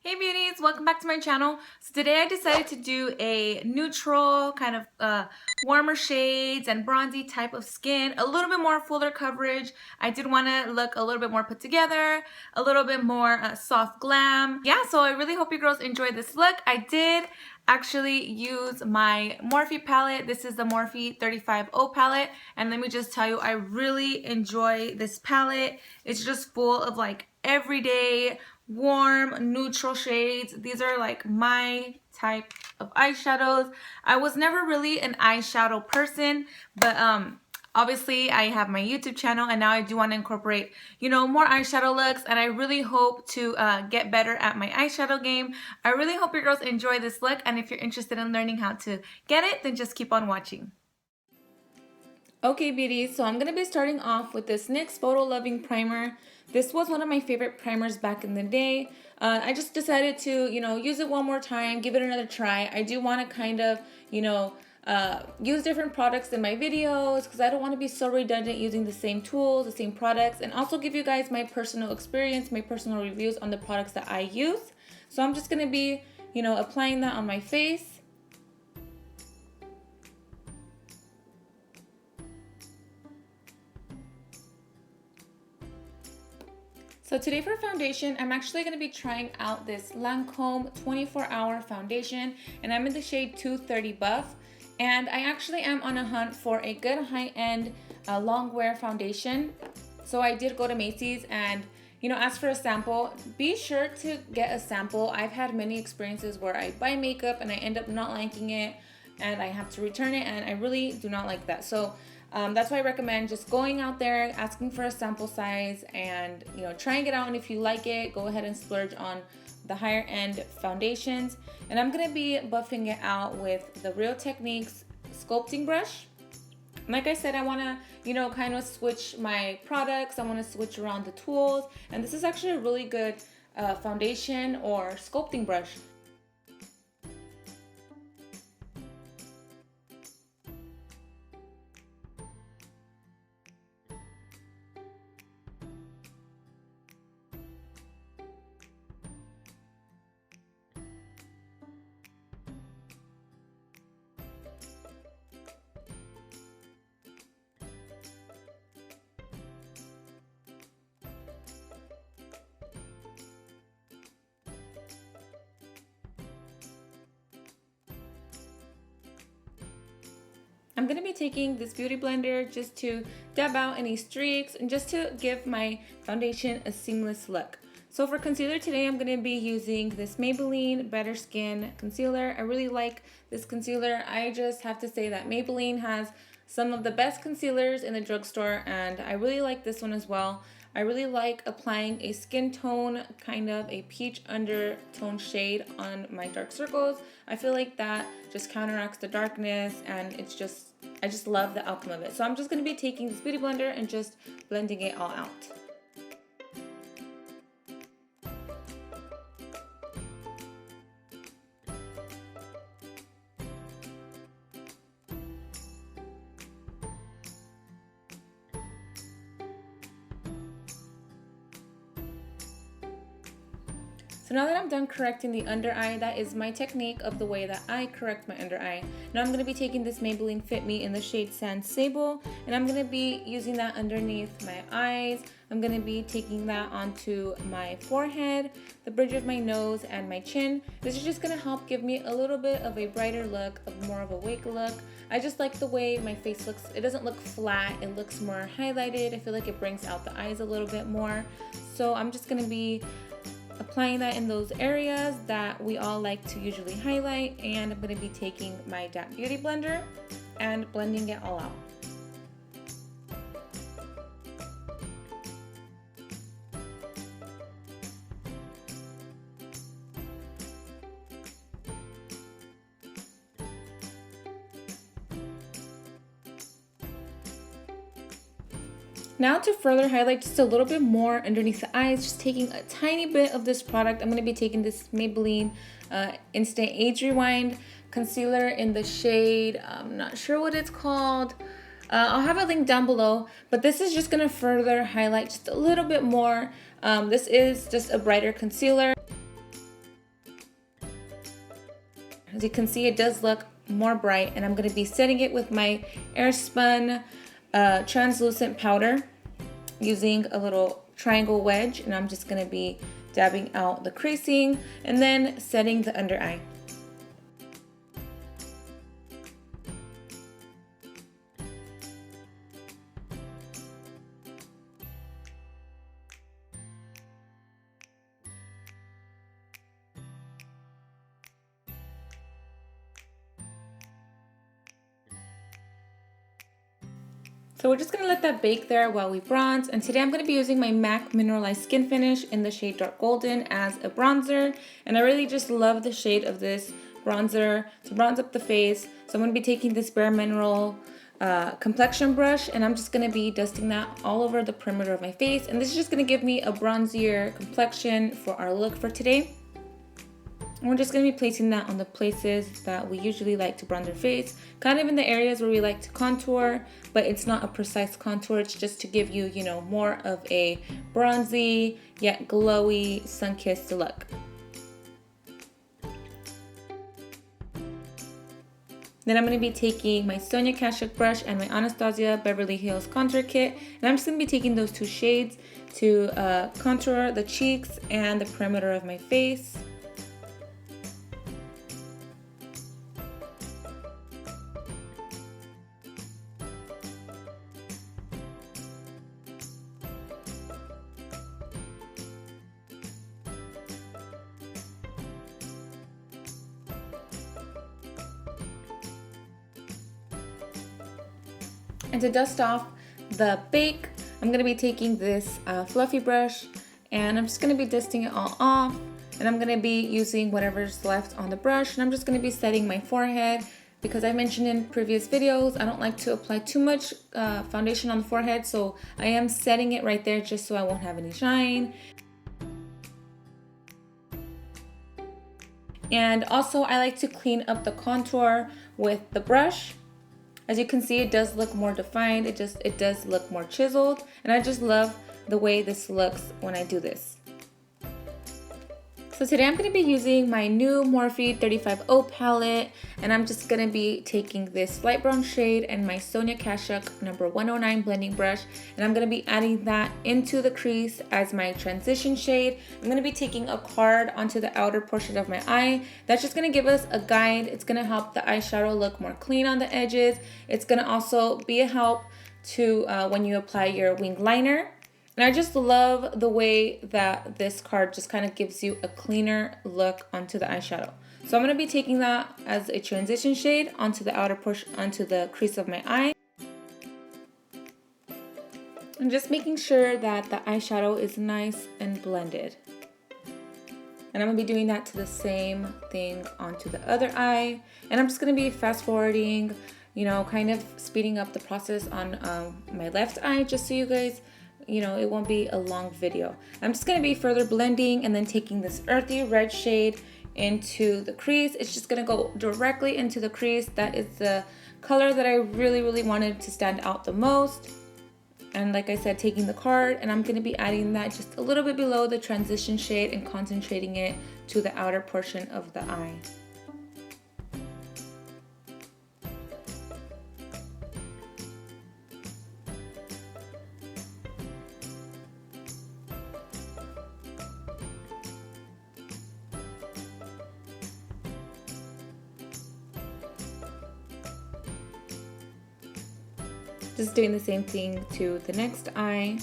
Hey beauties, welcome back to my channel. So today I decided to do a neutral kind of warmer shades and bronzy type of skin, a little bit more fuller coverage. I did want to look a little bit more put together, a little bit more soft glam. Yeah, so I really hope you girls enjoyed this look. I did actually use my Morphe palette. This is the Morphe 35O palette, and let me just tell you, I really enjoy this palette. It's just full of like everyday warm neutral shades. These are like my type of eyeshadows. I was never really an eyeshadow person, but obviously I have my YouTube channel and now I do want to incorporate, you know, more eyeshadow looks, and I really hope to get better at my eyeshadow game. I really hope you girls enjoy this look, and if you're interested in learning how to get it, then just keep on watching. Okay beauties, so I'm going to be starting off with this NYX Photo Loving Primer. This was one of my favorite primers back in the day. I just decided to, you know, use it one more time, give it another try. I do want to kind of, you know, use different products in my videos because I don't want to be so redundant using the same tools, the same products, and also give you guys my personal experience, my personal reviews on the products that I use. So I'm just going to be, you know, applying that on my face. So today for foundation, I'm actually going to be trying out this Lancôme 24-hour foundation, and I'm in the shade 230 Buff. And I actually am on a hunt for a good high-end long wear foundation. So I did go to Macy's and, you know, ask for a sample. Be sure to get a sample. I've had many experiences where I buy makeup and I end up not liking it and I have to return it, and I really do not like that. So that's why I recommend just going out there, asking for a sample size, and, you know, trying it out. And if you like it, go ahead and splurge on the higher end foundations. And I'm gonna be buffing it out with the Real Techniques sculpting brush. Like I said, I want to, you know, kind of switch my products. I want to switch around the tools, and this is actually a really good foundation or sculpting brush. I'm going to be taking this beauty blender just to dab out any streaks and just to give my foundation a seamless look. So for concealer today, I'm going to be using this Maybelline Better Skin Concealer. I really like this concealer. I just have to say that Maybelline has some of the best concealers in the drugstore, and I really like this one as well. I really like applying a skin tone, kind of a peach undertone shade on my dark circles. I feel like that just counteracts the darkness, and it's just, I just love the outcome of it. So I'm just going to be taking this beauty blender and just blending it all out. So now that I'm done correcting the under eye, that is my technique of the way that I correct my under eye. Now I'm going to be taking this Maybelline FitMe in the shade Sand Sable, and I'm going to be using that underneath my eyes. I'm going to be taking that onto my forehead, the bridge of my nose, and my chin. This is just going to help give me a little bit of a brighter look, more of a awake look. I just like the way my face looks. It doesn't look flat, it looks more highlighted. I feel like it brings out the eyes a little bit more. So I'm just going to be applying that in those areas that we all like to usually highlight, and I'm going to be taking my damp beauty blender and blending it all out. Now to further highlight just a little bit more underneath the eyes, just taking a tiny bit of this product. I'm going to be taking this Maybelline Instant Age Rewind concealer in the shade, I'm not sure what it's called. I'll have a link down below, but this is just going to further highlight just a little bit more. This is just a brighter concealer. As you can see, it does look more bright, and I'm going to be setting it with my Airspun translucent powder using a little triangle wedge, and I'm just going to be dabbing out the creasing and then setting the under eye. So we're just going to let that bake there while we bronze. And today I'm going to be using my MAC Mineralized Skin Finish in the shade Dark Golden as a bronzer. And I really just love the shade of this bronzer to bronze up the face. So I'm going to be taking this Bare Mineral Complexion brush, and I'm just going to be dusting that all over the perimeter of my face. And this is just going to give me a bronzier complexion for our look for today. And we're just going to be placing that on the places that we usually like to bronze our face, kind of in the areas where we like to contour, but it's not a precise contour. It's just to give you, you know, more of a bronzy yet glowy sun-kissed look. Then I'm going to be taking my Sonia Kashuk brush and my Anastasia Beverly Hills Contour Kit, and I'm just going to be taking those two shades to contour the cheeks and the perimeter of my face. And to dust off the bake, I'm going to be taking this fluffy brush, and I'm just going to be dusting it all off. And I'm going to be using whatever's left on the brush, and I'm just going to be setting my forehead because I mentioned in previous videos I don't like to apply too much foundation on the forehead, so I am setting it right there just so I won't have any shine. And also I like to clean up the contour with the brush. As you can see, it does look more defined. It does look more chiseled, and I just love the way this looks when I do this. So today I'm going to be using my new Morphe 35O palette, and I'm just going to be taking this light brown shade and my Sonia Kashuk number 109 blending brush, and I'm going to be adding that into the crease as my transition shade. I'm going to be taking a card onto the outer portion of my eye. That's just going to give us a guide. It's going to help the eyeshadow look more clean on the edges. It's going to also be a help to when you apply your wing liner. And I just love the way that this card just kind of gives you a cleaner look onto the eyeshadow. So I'm going to be taking that as a transition shade onto the outer portion, onto the crease of my eye. And just making sure that the eyeshadow is nice and blended. And I'm going to be doing that to the same thing onto the other eye. And I'm just going to be fast forwarding, you know, kind of speeding up the process on my left eye just so you guys, you know, it won't be a long video. I'm just going to be further blending and then taking this earthy red shade into the crease. It's just going to go directly into the crease. That is the color that I really wanted to stand out the most. And like I said, taking the card, and I'm going to be adding that just a little bit below the transition shade and concentrating it to the outer portion of the eye. Just doing the same thing to the next eye.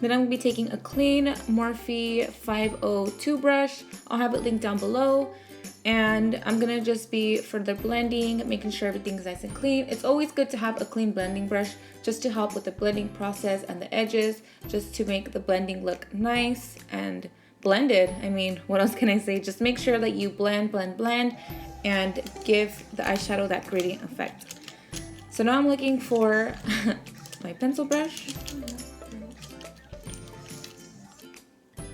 Then I'm going to be taking a clean Morphe 502 brush. I'll have it linked down below. And I'm going to just be further blending, making sure everything's nice and clean. It's always good to have a clean blending brush just to help with the blending process and the edges, just to make the blending look nice and blended. I mean, what else can I say? Just make sure that you blend and give the eyeshadow that gradient effect. So now I'm looking for my pencil brush,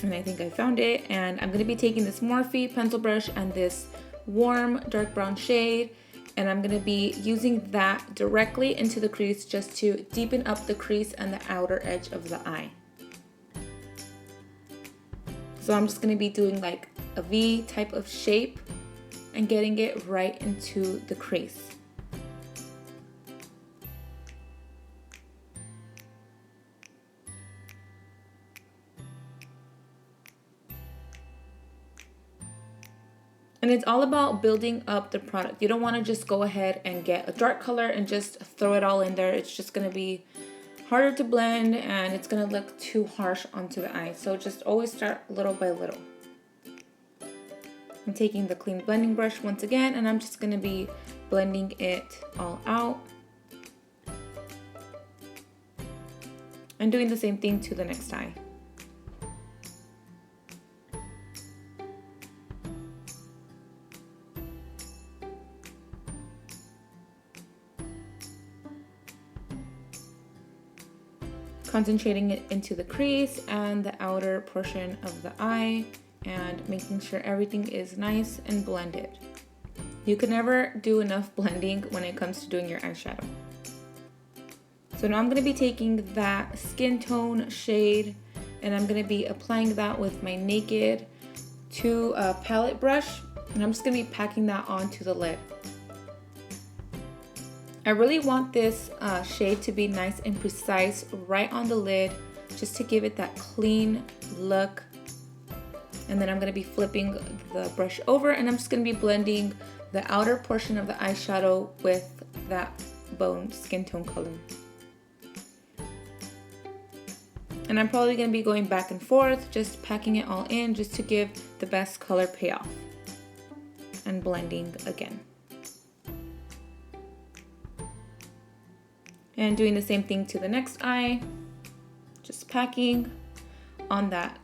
and I think I found it. And I'm going to be taking this Morphe pencil brush and this warm dark brown shade, and I'm going to be using that directly into the crease just to deepen up the crease and the outer edge of the eye. So I'm just going to be doing like a V type of shape and getting it right into the crease. And it's all about building up the product. You don't want to just go ahead and get a dark color and just throw it all in there. It's just going to be harder to blend and it's going to look too harsh onto the eye. So just always start little by little. I'm taking the clean blending brush once again and I'm just going to be blending it all out. And doing the same thing to the next eye. Concentrating it into the crease and the outer portion of the eye and making sure everything is nice and blended. You can never do enough blending when it comes to doing your eyeshadow. So now I'm going to be taking that skin tone shade and I'm going to be applying that with my Naked 2 palette brush, and I'm just going to be packing that onto the lid. I really want this shade to be nice and precise right on the lid, just to give it that clean look. And then I'm going to be flipping the brush over and I'm just going to be blending the outer portion of the eyeshadow with that bone skin tone color. And I'm probably going to be going back and forth, just packing it all in just to give the best color payoff. And blending again. And doing the same thing to the next eye. Just packing on that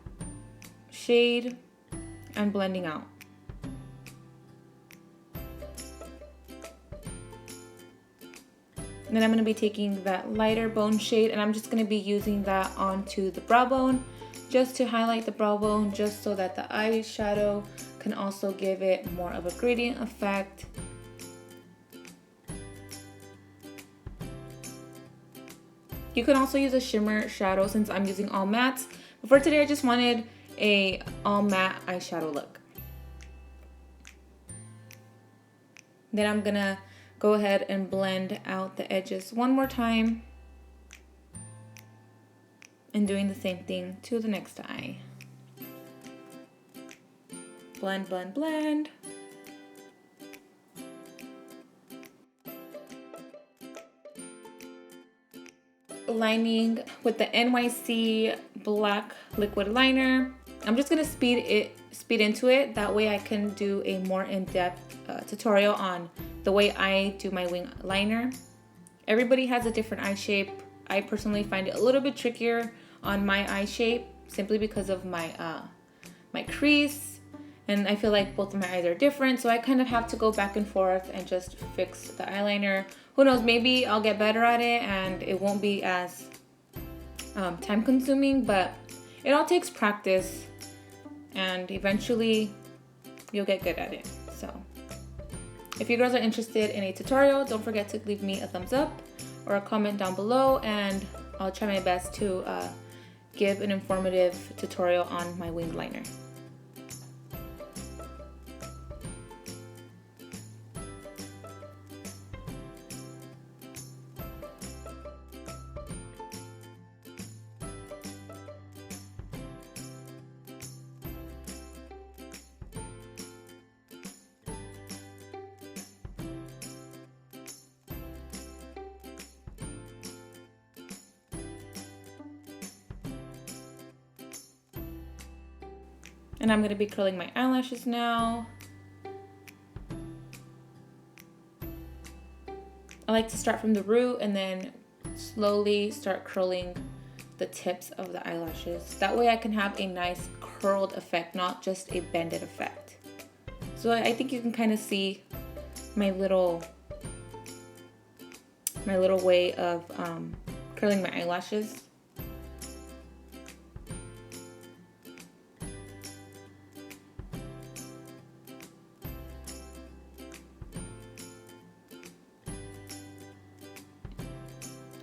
shade and blending out. And then I'm going to be taking that lighter bone shade and I'm just going to be using that onto the brow bone just to highlight the brow bone, just so that the eyeshadow can also give it more of a gradient effect. You can also use a shimmer shadow since I'm using all mattes. But for today, I just wanted a all matte eyeshadow look. Then I'm gonna go ahead and blend out the edges one more time. And doing the same thing to the next eye. Blend, blend, blend. Lining with the NYC black liquid liner. I'm just gonna speed into it. That way I can do a more in-depth tutorial on the way I do my wing liner. Everybody has a different eye shape. I personally find it a little bit trickier on my eye shape simply because of my my crease, and I feel like both of my eyes are different, so I kind of have to go back and forth and just fix the eyeliner. Who knows, maybe I'll get better at it and it won't be as time consuming, but it all takes practice and eventually you'll get good at it. So if you girls are interested in a tutorial, don't forget to leave me a thumbs up or a comment down below and I'll try my best to give an informative tutorial on my wing liner. And I'm going to be curling my eyelashes now. I like to start from the root and then slowly start curling the tips of the eyelashes. That way I can have a nice curled effect, not just a bended effect. So I think you can kind of see my little way of curling my eyelashes.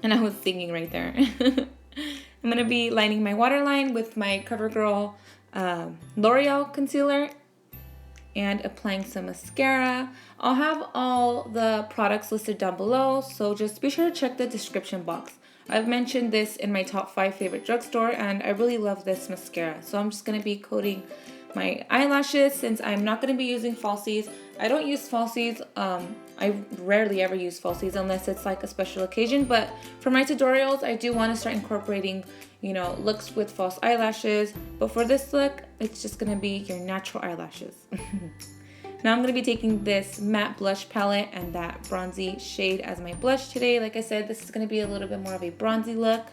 And I was singing right there. I'm going to be lining my waterline with my CoverGirl L'Oreal Concealer and applying some mascara. I'll have all the products listed down below, so just be sure to check the description box. I've mentioned this in my top 5 favorite drugstore, and I really love this mascara. So I'm just going to be coating my eyelashes since I'm not going to be using falsies. I don't use falsies. I rarely ever use falsies unless it's like a special occasion, but for my tutorials, I do want to start incorporating, you know, looks with false eyelashes. But for this look, it's just going to be your natural eyelashes. Now I'm going to be taking this matte blush palette and that bronzy shade as my blush today. Like I said, this is going to be a little bit more of a bronzy look.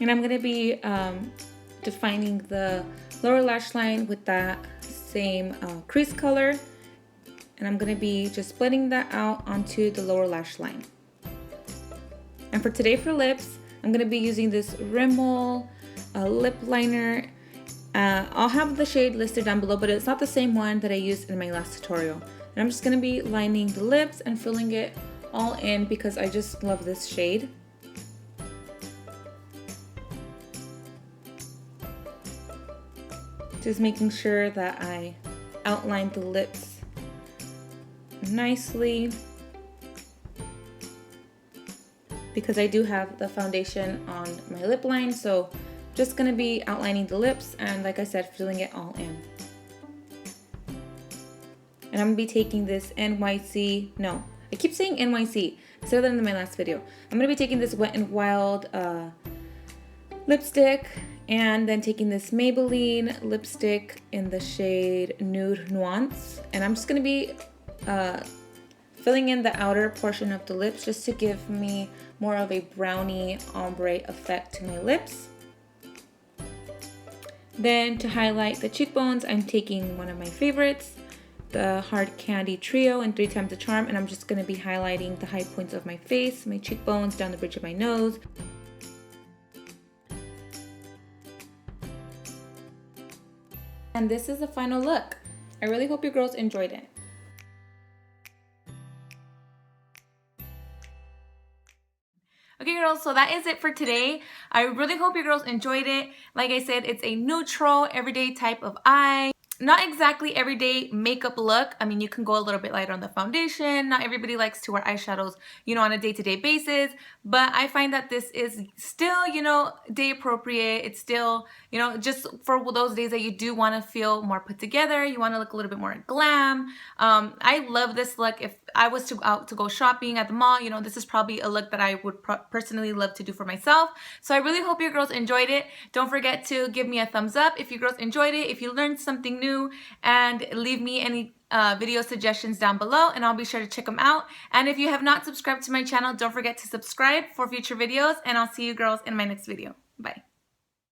And I'm going to be defining the lower lash line with that same crease color. And I'm going to be just blending that out onto the lower lash line. And for today for lips, I'm going to be using this Rimmel lip liner. I'll have the shade listed down below, but it's not the same one that I used in my last tutorial. And I'm just going to be lining the lips and filling it all in because I just love this shade. Just making sure that I outline the lips nicely because I do have the foundation on my lip line, so just gonna be outlining the lips and, like I said, filling it all in. And I'm gonna be taking this NYC, no, I keep saying NYC, I said that in my last video. I'm gonna be taking this Wet n Wild lipstick and then taking this Maybelline lipstick in the shade Nude Nuance. And I'm just gonna be filling in the outer portion of the lips just to give me more of a brownie ombre effect to my lips. Then to highlight the cheekbones, I'm taking one of my favorites, the Hard Candy Trio in 3 Times the Charm, and I'm just going to be highlighting the high points of my face, my cheekbones, down the bridge of my nose. And this is the final look. I really hope you girls enjoyed it. Okay girls, so that is it for today. I really hope you girls enjoyed it. Like I said, it's a neutral, everyday type of eye. Not exactly everyday makeup look. I mean, you can go a little bit lighter on the foundation. Not everybody likes to wear eyeshadows, you know, on a day-to-day basis. But I find that this is still, you know, day appropriate. It's still, you know, just for those days that you do want to feel more put together. You want to look a little bit more glam. I love this look. If I was to out to go shopping at the mall, you know, this is probably a look that I would personally love to do for myself. So I really hope you girls enjoyed it. Don't forget to give me a thumbs up if you girls enjoyed it, if you learned something new, and leave me any video suggestions down below and I'll be sure to check them out. And if you have not subscribed to my channel, don't forget to subscribe for future videos, and I'll see you girls in my next video. Bye.